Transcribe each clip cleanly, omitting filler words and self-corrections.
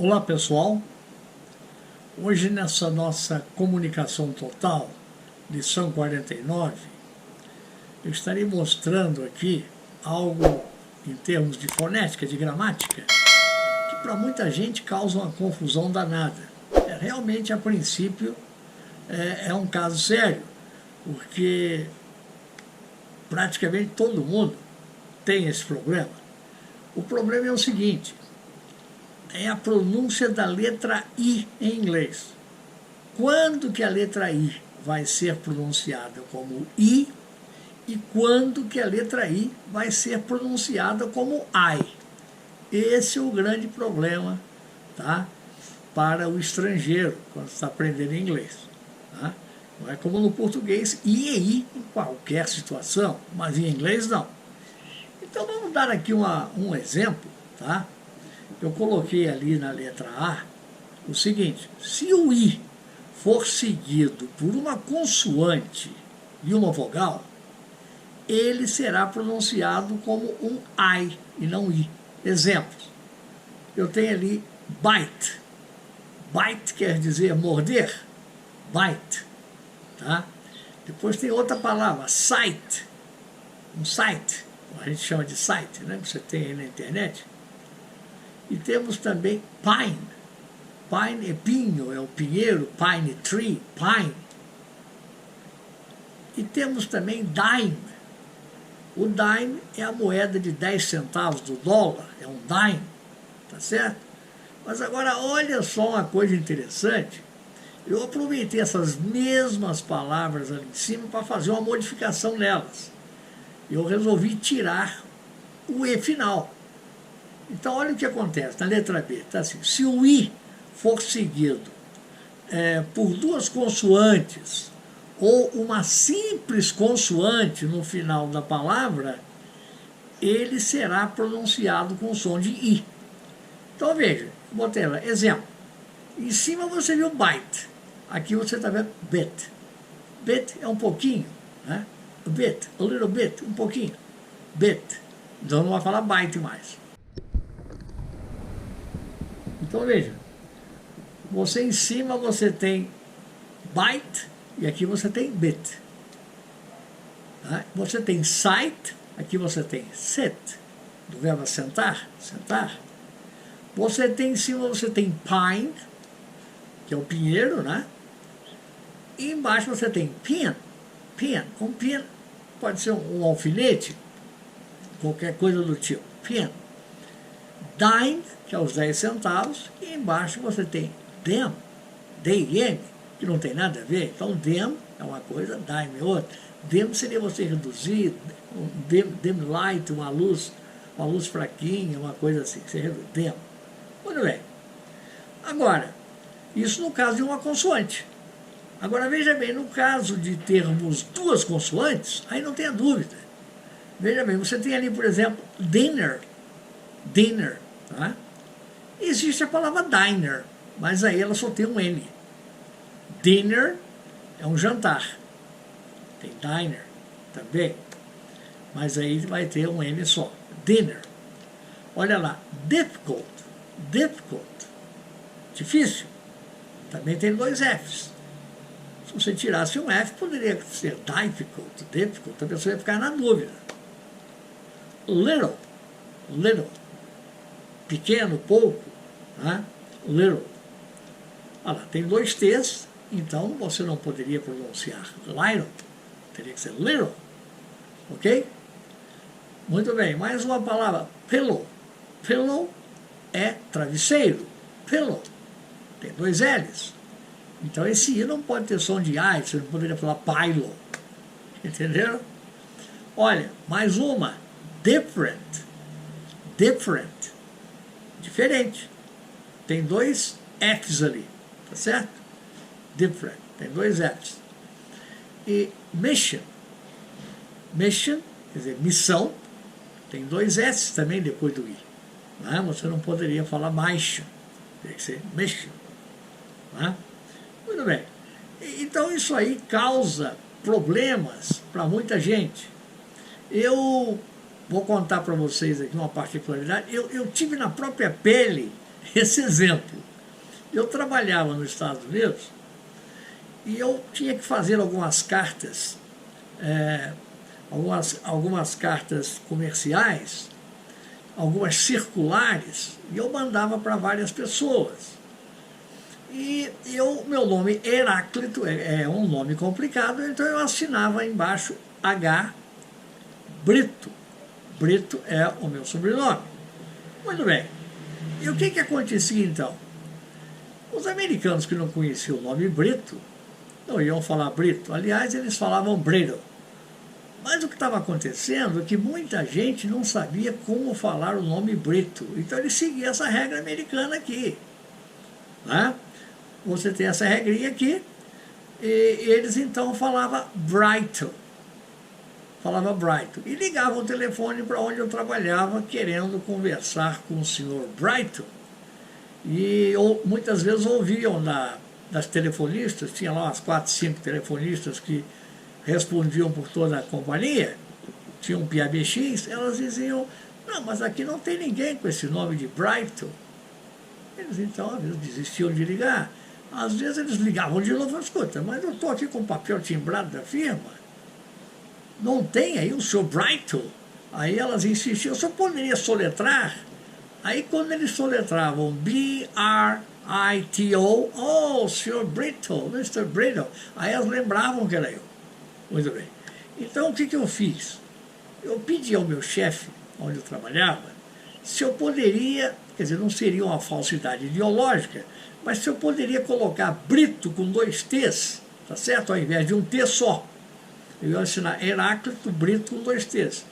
Olá pessoal, hoje nessa nossa comunicação total, lição 49, eu estarei mostrando aqui algo em termos de fonética, de gramática, que para muita gente causa uma confusão danada. Realmente, a princípio, é um caso sério, porque praticamente todo mundo tem esse problema. O problema é o seguinte: é a pronúncia da letra I em inglês. Quando que a letra I vai ser pronunciada como I e quando que a letra I vai ser pronunciada como I. Esse é o grande problema, tá? Para o estrangeiro, quando está aprendendo inglês. Tá? Não é como no português, I é I em qualquer situação, mas em inglês não. Então vamos dar aqui um exemplo, tá? Eu coloquei ali na letra A o seguinte: se o I for seguido por uma consoante e uma vogal, ele será pronunciado como um I e não I. Exemplos: eu tenho ali bite. Bite quer dizer morder. Bite. Tá? Depois tem outra palavra, sight. Um site, a gente chama de site, né? Você tem aí na internet. E temos também pine. Pine é pinho, é o pinheiro, pine tree, pine. E temos também dime. O dime é a moeda de 10 centavos do dólar, é um dime, tá certo? Mas agora olha só uma coisa interessante. Eu aproveitei essas mesmas palavras ali em cima para fazer uma modificação nelas. Eu resolvi tirar o E final. Então, olha o que acontece na letra B. Tá assim: se o I for seguido por duas consoantes ou uma simples consoante no final da palavra, ele será pronunciado com som de I. Então, veja, botei lá, exemplo. Em cima você viu bite. Aqui você está vendo bit. Bit é um pouquinho, né? A bit, a little bit, um pouquinho. Bit. Então não vai falar bite mais. Então veja, você em cima você tem bite e aqui você tem bit. Tá? Você tem sight, aqui você tem sit, do verbo sentar, sentar. Você tem em cima, você tem pine, que é o pinheiro, né? E embaixo você tem pin, pin. Um pin pode ser um alfinete, qualquer coisa do tipo, pin. Dime, que é os 10 centavos, e embaixo você tem dem, D-I-M, que não tem nada a ver. Então, dem é uma coisa, dime é outra. Dem seria você reduzir, dim light, uma luz fraquinha, uma coisa assim, você reduz, dem. Muito bem. Agora, isso no caso de uma consoante. Agora, veja bem, no caso de termos duas consoantes, aí não tenha dúvida. Veja bem, você tem ali, por exemplo, dinner, dinner, tá? Existe a palavra diner, mas aí ela só tem um N. Dinner é um jantar. Tem diner também, mas aí vai ter um N só. Dinner. Olha lá, difficult, difficult, difícil. Também tem 2 Fs. Se você tirasse um F, poderia ser difficult, difficult, a pessoa ia ficar na dúvida. Little, little. Pequeno, pouco, né? Little. Olha lá, tem 2 T's, então você não poderia pronunciar little, teria que ser little, ok? Muito bem, mais uma palavra, pillow. Pillow é travesseiro, pillow, tem 2 L's. Então esse I não pode ter som de I, você não poderia falar pillow, entenderam? Olha, mais uma, different, different. Diferente. Tem 2 Fs ali, tá certo? Different, tem 2 Fs. E mission. Mission, quer dizer, missão, tem 2 S também depois do I. Né? Você não poderia falar mission, tem que ser mission. Né? Muito bem. Então isso aí causa problemas para muita gente. Eu vou contar para vocês aqui uma particularidade. Eu tive na própria pele esse exemplo. Eu trabalhava nos Estados Unidos e eu tinha que fazer algumas cartas, algumas cartas comerciais, algumas circulares, e eu mandava para várias pessoas. E meu nome Heráclito é um nome complicado, então eu assinava embaixo H. Brito. Brito é o meu sobrenome. Muito bem. E o que acontecia então? Os americanos que não conheciam o nome Brito não iam falar Brito. Aliás, eles falavam Brito. Mas o que estava acontecendo é que muita gente não sabia como falar o nome Brito. Então eles seguiam essa regra americana aqui. Né? Você tem essa regrinha aqui, e eles então falavam Brighton. Falava Brighton. E ligavam o telefone para onde eu trabalhava, querendo conversar com o senhor Brighton. E muitas vezes ouviam das telefonistas, tinha lá umas 4, 5 telefonistas que respondiam por toda a companhia, tinha um PABX, elas diziam, não, mas aqui não tem ninguém com esse nome de Brighton. Eles então, às vezes, desistiam de ligar. Às vezes eles ligavam de novo e falavam, escuta, mas eu estou aqui com o papel timbrado da firma, não tem aí o seu Brighton? Aí elas insistiam, o senhor poderia soletrar? Aí quando eles soletravam B-R-I-T-O, oh, senhor Brito, Mr. Brito, aí elas lembravam que era eu. Muito bem. Então o que eu fiz? Eu pedi ao meu chefe, onde eu trabalhava, se eu poderia, quer dizer, não seria uma falsidade ideológica, mas se eu poderia colocar Brito com 2 T's, tá certo? Ao invés de um T só. Eu ia assinar Heráclito Brito com 2 T's.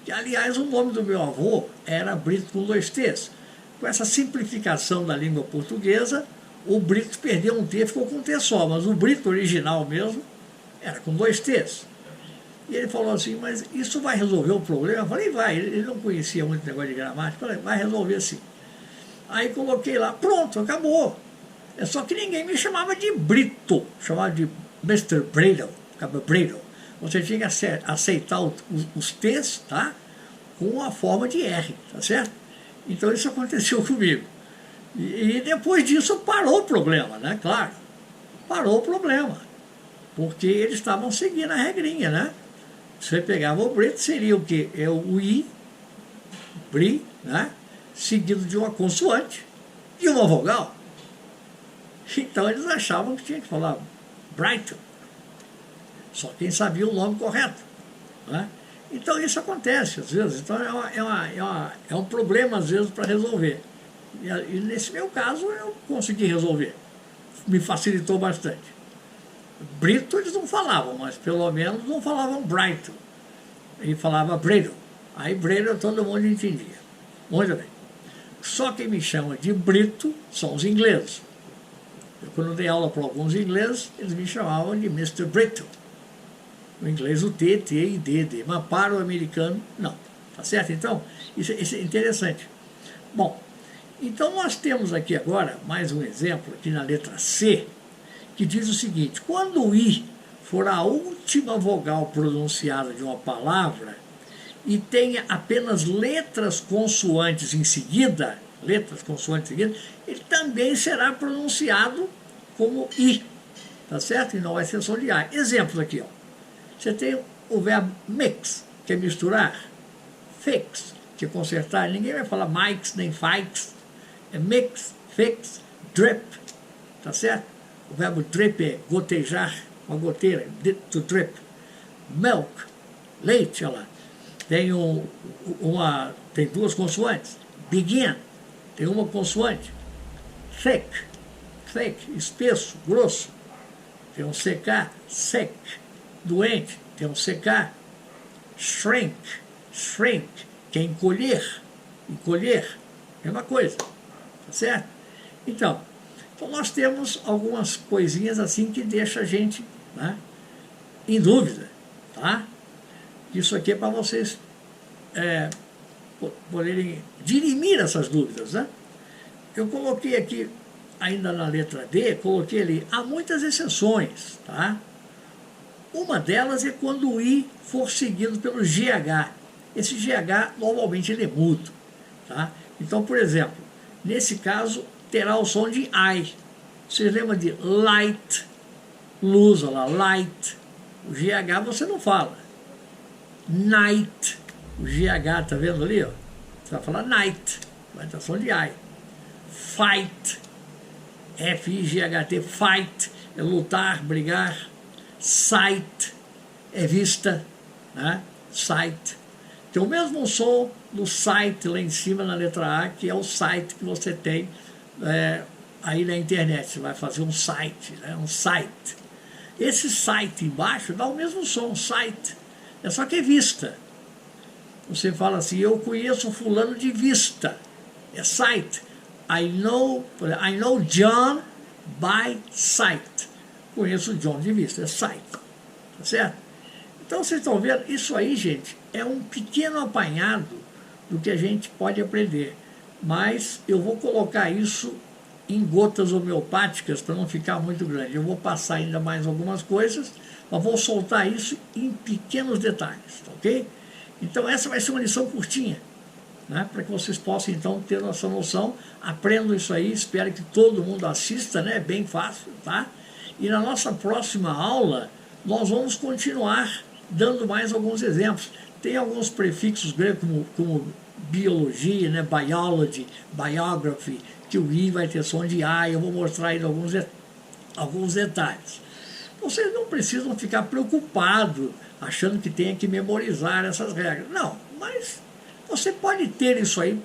Que, aliás, o nome do meu avô era Brito com 2 T's. Com essa simplificação da língua portuguesa, o Brito perdeu um T, ficou com um T só, mas o Brito original mesmo era com 2 T's. E ele falou assim, mas isso vai resolver o problema? Eu falei, vai. Ele não conhecia muito negócio de gramática. Eu falei, vai resolver sim. Aí coloquei lá, pronto, acabou. É só que ninguém me chamava de Brito, chamava de Mr. Brito, acaba Brito. Você tinha que aceitar os T's, tá? Com a forma de R, tá certo? Então isso aconteceu comigo. E depois disso parou o problema, né? Claro, parou o problema. Porque eles estavam seguindo a regrinha, né? Você pegava o Brito, seria o quê? É o I, Bri, né? Seguido de uma consoante e uma vogal. Então eles achavam que tinha que falar Brighton. Só quem sabia o nome correto. Né? Então isso acontece às vezes. Então é um problema às vezes para resolver. E nesse meu caso eu consegui resolver. Me facilitou bastante. Brito eles não falavam, mas pelo menos não falavam Brighton. Ele falava Brito. Aí Brito todo mundo entendia. Muito bem. Só quem me chama de Brito são os ingleses. Eu, quando dei aula para alguns ingleses, eles me chamavam de Mr. Brito. No inglês o T, T e D, D. Mas para o americano, não. Tá certo? Então, isso é interessante. Bom, então nós temos aqui agora mais um exemplo, aqui na letra C, que diz o seguinte, quando o I for a última vogal pronunciada de uma palavra e tenha apenas letras consoantes em seguida, ele também será pronunciado como I, tá certo? E não vai ser só de A. Exemplos aqui, ó. Você tem o verbo mix, que é misturar, fix, que é consertar, ninguém vai falar mix nem fikes, é mix, fix, drip, tá certo? O verbo drip é gotejar, uma goteira, to drip. Milk, leite, olha lá. Tem 2 consoantes. Begin, tem uma consoante. Thick, espesso, grosso. Tem um CK, sec. Doente, tem um CK. Shrink, que é encolher, mesma coisa, tá certo? Então nós temos algumas coisinhas assim que deixa a gente, né, em dúvida, tá? Isso aqui é para vocês poderem dirimir essas dúvidas, né? Eu coloquei aqui, ainda na letra D, coloquei ali, há muitas exceções, tá? Uma delas é quando o I for seguido pelo GH. Esse GH, normalmente, ele é mudo, tá? Então, por exemplo, Nesse caso, terá o som de I. Vocês lembram de light, luz, olha lá, light. O GH você não fala. Night. O GH, tá vendo ali, ó? Você vai falar night. Vai ter som de I. Fight. F-I-G-H-T. Fight. É lutar, brigar. Sight. É vista. Né? Sight. Tem o mesmo som do site lá em cima na letra A, que é o site que você tem aí na internet. Você vai fazer um site, né? Um site. Esse site embaixo dá o mesmo som, site. É só que é vista. Você fala assim, eu conheço fulano de vista. É sight. I know John by sight. Conheço o John de vista, é sight. Tá certo? Então vocês estão vendo, isso aí, gente, é um pequeno apanhado do que a gente pode aprender. Mas eu vou colocar isso em gotas homeopáticas para não ficar muito grande. Eu vou passar ainda mais algumas coisas, mas vou soltar isso em pequenos detalhes, ok? Então essa vai ser uma lição curtinha, né? Para que vocês possam então ter essa noção. Aprendam isso aí, espero que todo mundo assista, né? É bem fácil, tá? E na nossa próxima aula, nós vamos continuar dando mais alguns exemplos. Tem alguns prefixos gregos como biologia, né? Biology, biography, que o I vai ter som de A, eu vou mostrar aí alguns detalhes. Vocês não precisam ficar preocupados, achando que tem que memorizar essas regras. Não, mas você pode ter isso aí,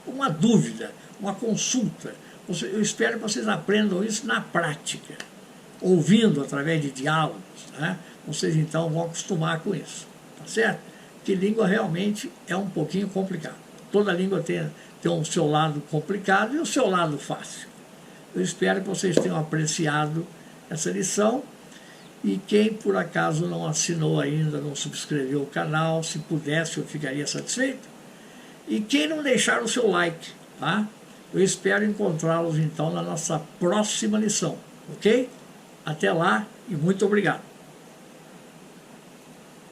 uma dúvida, uma consulta. Eu espero que vocês aprendam isso na prática, ouvindo através de diálogos, né? Vocês então vão acostumar com isso, tá certo? Que língua realmente é um pouquinho complicado. Toda língua tem o seu lado complicado e o seu lado fácil. Eu espero que vocês tenham apreciado essa lição. E quem por acaso não assinou ainda, não subscreveu o canal, se pudesse eu ficaria satisfeito. E quem não deixar o seu like, tá? Eu espero encontrá-los então na nossa próxima lição, ok? Até lá e muito obrigado.